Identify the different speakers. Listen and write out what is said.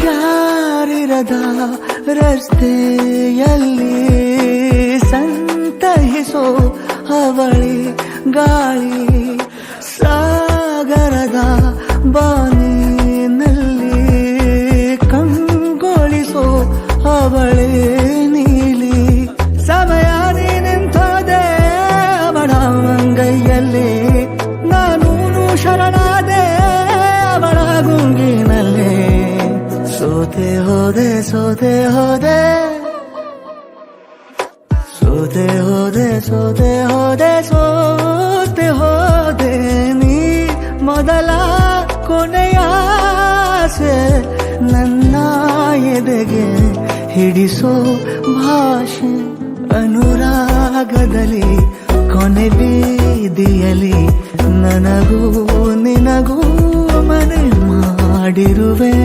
Speaker 1: ಯಾರಿರದ ರಸ್ತೆಯಲ್ಲಿ ಸಂತಹಿಸೋ ಅವಳಿ ಗಾಳಿ, ಸಾಗರದ ಬಾನಿನಲ್ಲಿ ಕಂಗೊಳಿಸೋ ಅವಳೆ ನೀಲಿ. ಸಮಯ ನಿಂತೋದೆ ಅವಳ ಅಂಗೈಯಲ್ಲಿ, ನಾನು ಶರಣಾದೆ ಅವಳ ಗುಂಗಿನಲ್ಲಿ. ಸೋತೆ ಹೋದೆ ಸೋತೆ ಹೋದೆ ಸೋತೆ ಹೋದೆ ಸೋತೆ ಹೋದೆ ಸೋತೆ ಹೋದೆ ನೀ ಮೊದಲ ಕೊನೆಯ ಆಸೆ ನನ್ನ ಎದೆಗೆ ಹಿಡಿಸೋ ಭಾಷೆ. ಅನುರಾಗದಲ್ಲಿ ಕೊನೆ ಬೀದಿಯಲ್ಲಿ ನನಗೂ ನಿನಗೂ ಮನೆ ಮಾಡಿರುವೆ.